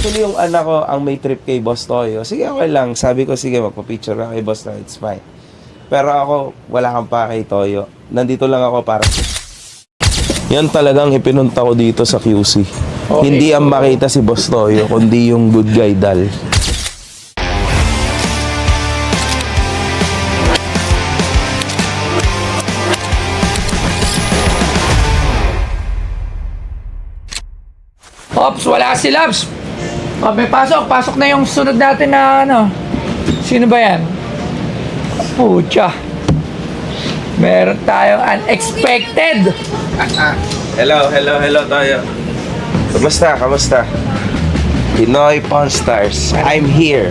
Actually, yung anak ko ang may trip kay Boss Toyo. Sige, okay lang. Sabi ko, sige, magpa-picture ka kay Boss Toyo. It's fine. Pero ako, wala kang pa kay Toyo. Nandito lang ako para... Yan talagang ipinunta ko dito sa QC. Okay, hindi ang makita si Boss Toyo, kundi yung good guy Dal. Ops, wala si Labs. Oh, may pasok na yung sunod natin na ano. Sino ba yan? Pucha. Meron tayong unexpected. Hello Toyo. Kamusta? Pinoy Pawn Stars, I'm here.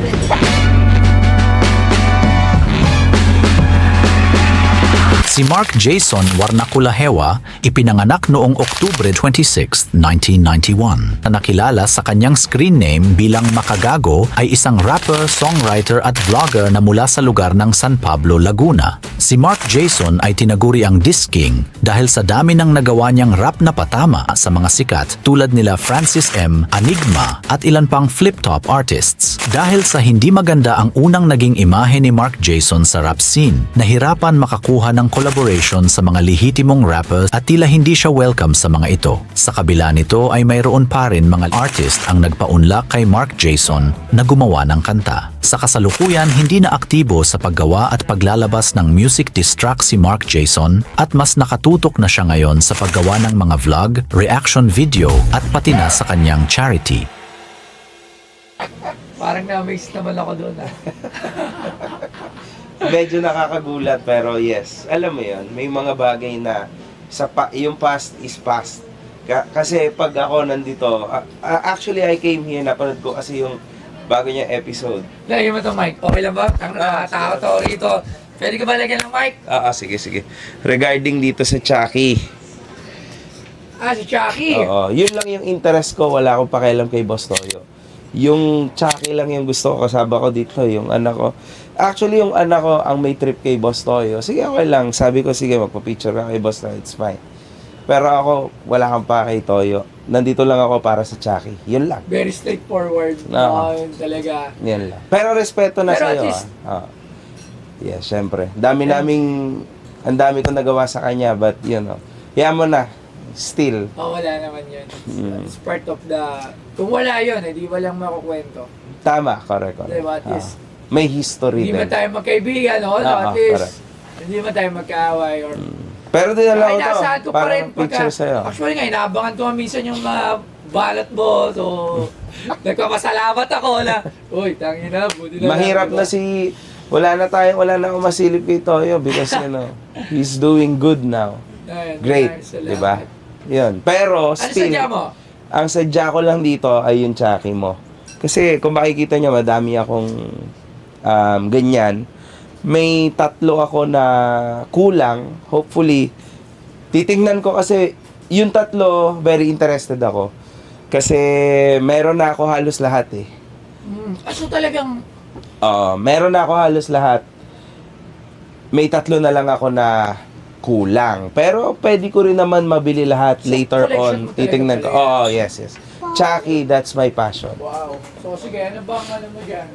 Si Mark Jason Warnakulahewa ipinanganak noong Oktubre 26, 1991. Na nakilala sa kanyang screen name bilang Makagago ay isang rapper, songwriter at vlogger na mula sa lugar ng San Pablo, Laguna. Si Mark Jason ay tinaguri ang Disc King dahil sa dami ng nagawa niyang rap na patama sa mga sikat tulad nila Francis M, Enigma at ilan pang flip-top artists. Dahil sa hindi maganda ang unang naging imahe ni Mark Jason sa rap scene, nahirapan makakuha ng collaboration sa mga lehitimong rappers at tila hindi siya welcome sa mga ito. Sa kabila nito ay mayroon pa rin mga artist ang nagpaunlak kay Mark Jason na gumawa ng kanta. Sa kasalukuyan, hindi na aktibo sa paggawa at paglalabas ng music diss track si Mark Jason at mas nakatutok na siya ngayon sa paggawa ng mga vlog, reaction video at pati na sa kanyang charity. Parang na-amaze naman ako doon. Medyo nakakagulat pero yes, alam mo yun, may mga bagay na yung past is past. Kasi pag ako nandito, actually I came here, napanood ko kasi yung bago niya episode. Lagyan mo ito, Mike. Okay lang ba? Ang nakakatawa to rito. Pwede ka ba lagyan ng mic? Sige. Regarding dito sa Chucky. Si Chucky. Oo, yun lang yung interest ko, wala akong pakialam kay Boss Toyo. Yung Chucky lang yung gusto ko, kasama ko dito, yung anak ko. Actually, yung anak ko ang may trip kay Boss Toyo. Sige, okay lang. Sabi ko, sige, magpa-picture ka kay Boss Toyo. It's fine. Pero ako, wala kang pa kay Toyo. Nandito lang ako para sa Chucky. Yun lang. Very straightforward. No. Yun talaga. Yan lang. Pero respeto na Pero sa'yo. at least, Yeah, syempre. Ang dami kong nagawa sa kanya, but you know, mo na. Still. wala naman yun. It's part of the... Kung wala yun, di walang makukwento. Tama, correct. Diba? At least, May history hindi din. man tayo magkaibigan, no? At least, hindi man tayo magkaaway or... Pero dinala ko to. Inasahan ko pa rin Parang picture sa'yo. Actually nga, inaabangan ko minsan yung mga balat mo. So, nagpapasalamat ako na, uy, tangina, buti na Mahirap lang, na si... Wala na akong masilip kay Toyo because, you know, he's doing good now. Ayun, Great, salamat. di ba? Yun. Pero, Ano still, sadya mo? ang sadya ko lang dito ay yung Chucky mo. Kasi, kung makikita nyo, madami akong ganyan. May 3 ako na kulang. Hopefully, titingnan ko kasi yung 3, very interested ako. Kasi, meron na ako halos lahat eh. So talagang, Meron na ako halos lahat. May 3 na lang ako na kulang. Pero pwede ko rin naman mabili lahat So, later collection on. mo talaga Titingnan ko. pala Yes. Chucky, that's my passion. wow. So sige, ano bang ano mo dyan?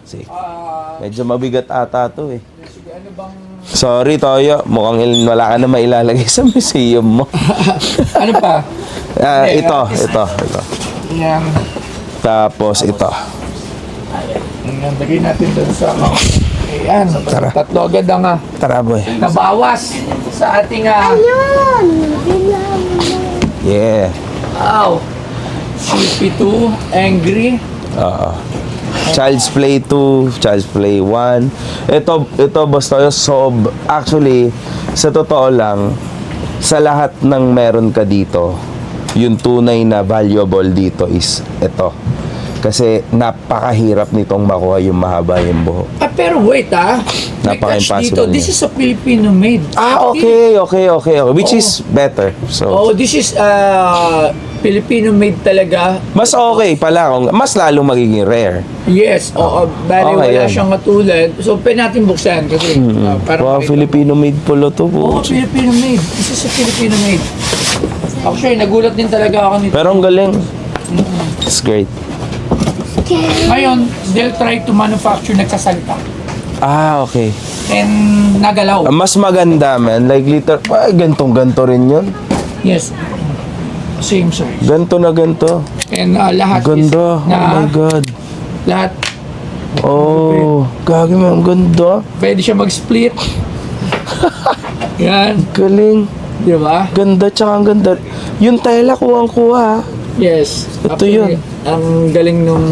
See, Ah, medyo mabigat ata to eh. sige, ano bang... Sorry, Toyo. Mukhang wala ka na mailalagay sa museum mo. Ano pa? Ito. Yan. Tapos ito. Ayan, lagay natin doon sa... Ayan, Tara. 3 agad ang Tara, boy. nabawas sa ating... Yeah. Wow! CP2, Angry. Child's Play 2, Child's Play 1. Ito Boss Toyo, actually, sa totoo lang, sa lahat ng meron ka dito, yung tunay na valuable dito is ito. Kasi napakahirap nitong makuha yung mahaba yung buhok. Pero wait may catch Napaka-impossible dito. This niya. is a Filipino made. Okay. Which is better. So, This is Filipino made talaga. mas okay pala, mas lalong magiging rare. Yes, bali Okay, wala yan. siyang katulad. So, pwede natin buksan kasi para Wow, makita. Filipino made pala to. Filipino made. This is a Filipino made. Actually, nagulat din talaga ako nito. Pero ang galing. It's great. Ngayon, they'll try to manufacture nagsasalita. Ah, okay. And nagalaw. Mas maganda, man. Like, gantong-ganto rin yun. Yes. Same size. Ganto na ganto. And lahat Ganda. is Oh my God. lahat Oh, gagi mo. Ang ganda. pwede siya mag-split. Yan. Galing. Di ba? Ganda, tsaka ang ganda. Yung tela, kuwang-kuha. Yes. Ito yun. Ang galing nung...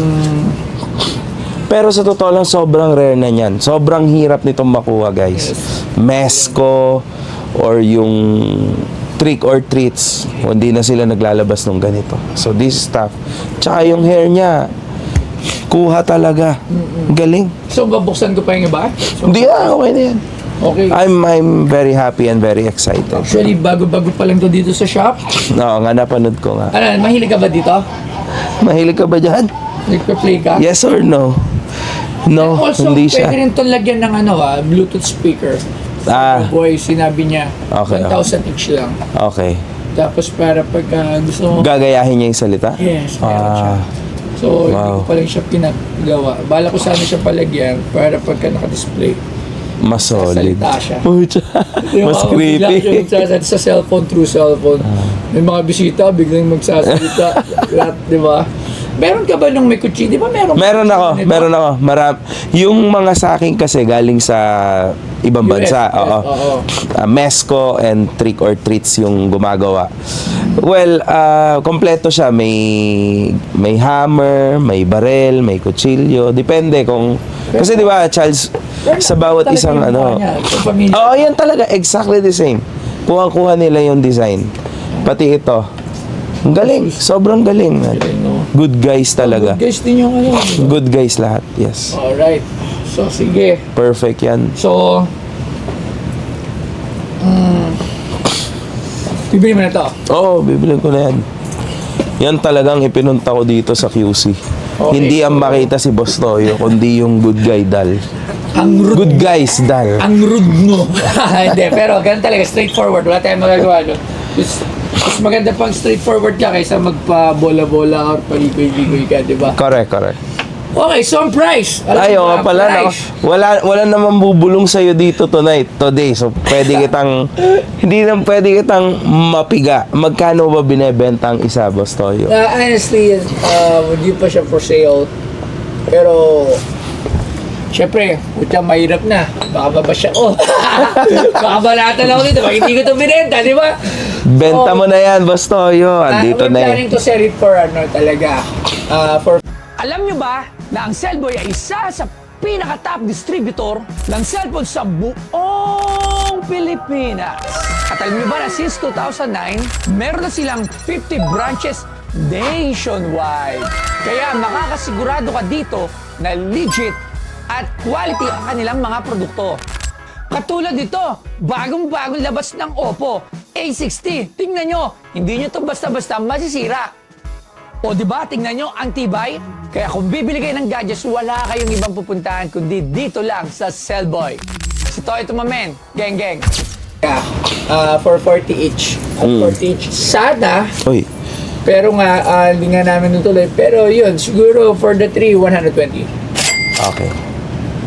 Pero sa totoo lang, sobrang rare na niyan. Sobrang hirap nitong makuha, guys. Mesko or yung trick or treats. Hindi na sila naglalabas ng ganito. So, this stuff. Tsaka yung hair niya, kuha talaga. Galing. So, babuksan ko pa yung iba? So, Hindi okay na yan. okay. I'm very happy and very excited. Actually, bago-bago pa lang to dito sa shop. Oo nga, napanood ko nga. Ano, mahilig ka ba dito? Mahilig ka ba dyan? Nagpa-play ka? Yes or no? No, Also, hindi pwede siya. rin itong lagyan ng Bluetooth speaker. Ah. Boy, sinabi niya, Okay, 1,000 each lang. Okay. Tapos para pagka gusto mo... Gagayahin niya yung salita? Yes, meron siya. Ah, So, hindi wow. ko pa lang siya pinagawa. Bala ko sana siya palagyan para pagka naka-display. mas solid. Salita siya. Pucha, mas creepy. Sa cellphone, through cellphone. May mga bisita, biglang magsasalita. Lahat, di ba? Meron ka ba nung may kutsi? Di ba meron? Meron ako, Nito? meron ako. Yung mga sa akin kasi galing sa ibang US, bansa. yes, Oo. oo. Mesko and trick or treats yung gumagawa. Well, kompleto siya. May hammer, may barel, may kutsilyo. Depende kung... Kasi di ba, Charles, sa bawat Talaga isang yung mukha niya, sa pamilya. Oo, yan talaga. Exactly the same. Kuha-kuha nila yung design. Pati ito. Ang galing. Sobrang galing. Man. no? Good guys talaga. Guys din yung di ba? Good guys lahat. Yes. Alright. So, sige. Perfect yan. So, bibili mo na to. Oo, bibilin ko na yan. Yan talagang ipinunta ko dito sa QC. Okay, Hindi ang so- makita si Boss Toyo, kundi yung good guy dal. Ang rude. Good guys dal. Ang rude mo. Hindi, pero ganun talaga, straightforward. Wala tayong magagawa, no? Mas maganda pang straightforward ka kaysa magpa-bola-bola or paligoy-ligoy ka, di ba? Correct, correct. Okay, so ang price. Alam Ay, mo oo ba, pala. No? price. Wala naman bubulong sa'yo dito today. So, pwede kitang, hindi na pwede kitang mapiga. Magkano ba binebenta ang isa, Boss Toyo? Honestly, hindi pa siya for sale. Pero, syempre, putya, mahirap na. Baka babasya ko. Baka balatan ako dito. Baka hindi ko ito binenta, di ba? Benta mo na yan, Boss Toyo. Andito We're na planning yan. to sell it for talaga. Alam nyo ba na ang Cellboy ay isa sa pinaka-top distributor ng cellphone sa buong Pilipinas? At alam nyo ba na since 2009, meron na silang 50 branches nationwide. Kaya makakasigurado ka dito na legit at quality ang kanilang mga produkto. Katulad nito, bagong-bagong labas ng Oppo A60. Tingnan nyo, hindi nyo to basta-basta masisira. O diba, tingnan nyo, ang tibay. Kaya kung bibili kayo ng gadgets, wala kayong ibang pupuntahan kundi dito lang sa Cellboy. Si Toy Tumamen, geng. For 40 each. 40 each. Sana, Uy, pero nga, hindi nga namin nutuloy. Pero yun, siguro for the 3, 120. okay.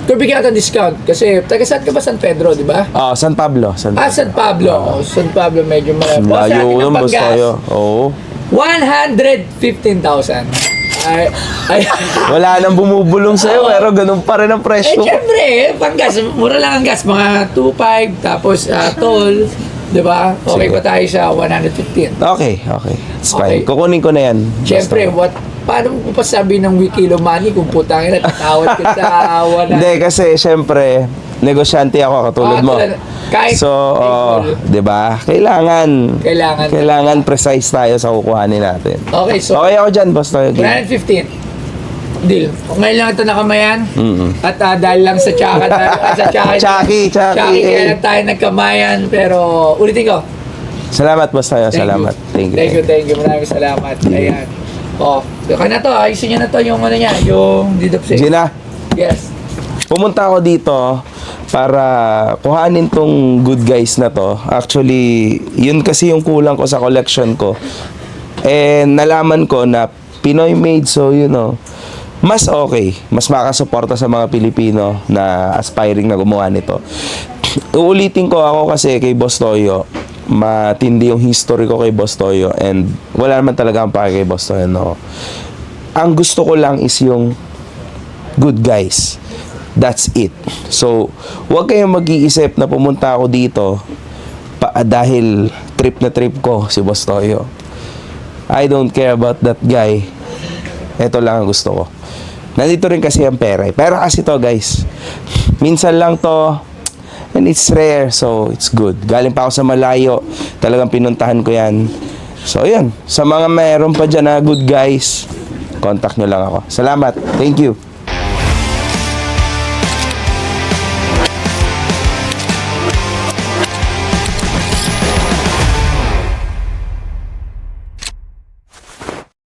Kung bigyan ka ng discount, kasi taga saan ka ba, San Pedro, di ba? San Pablo. San Pablo. San Pablo. San Pablo, medyo malapit. Sa atin Layo ang nun, Boss panggas, Toyo. Oo. 115,000. Ay, Wala nang bumubulong sa'yo, pero ganun pa rin ang eh, presyo. syempre, panggas, mura lang ang gas, mga 2.5, tapos toll, di ba? Okay Sige. pa tayo sa 115. Okay. It's fine. Okay. Kukunin ko na yan. Syempre, Basta. paano mo pa sabi ng Wikilo Money kung putangin at tatawad ka sa 100? Hindi, kasi syempre, negosyante ako katulad mo. Kahit So, di ba? Kailangan precise tayo sa kukuhanin natin. Okay, so Okay ako dyan, Boss Toyo. 115. Deal. Ngayon lang ito nakamayan. At dahil lang sa tsaka Chucky. kaya lang tayo nagkamayan. Pero ulitin ko. Salamat, Boss Toyo. Salamat. Thank you. Maraming salamat. Ayan. Kaya na to. Ayusin niya na to yung ano niya. Yung didopsy. Gina, Yes. pumunta ako dito para kuhanin tong good guys na to. Actually, yun kasi yung kulang ko sa collection ko. And nalaman ko na Pinoy made, so you know, mas okay, mas makasuporta sa mga Pilipino na aspiring na gumawa nito. Uulitin ko, ako kasi kay Boss Toyo, matindi yung history ko kay Boss Toyo, and wala naman talaga ang pake kay Boss Toyo, no. Ang gusto ko lang is yung good guys. That's it. So, huwag kayong mag-iisip na pumunta ako dito dahil trip na trip ko si Boss Toyo. I don't care about that guy. Ito lang ang gusto ko. Nandito rin kasi ang pera. Pero kasi to, guys, minsan lang to, and it's rare, so it's good. Galing pa ako sa malayo, talagang pinuntahan ko yan. So, yun. Sa mga mayroon pa dyan na good guys, contact nyo lang ako. Salamat. Thank you.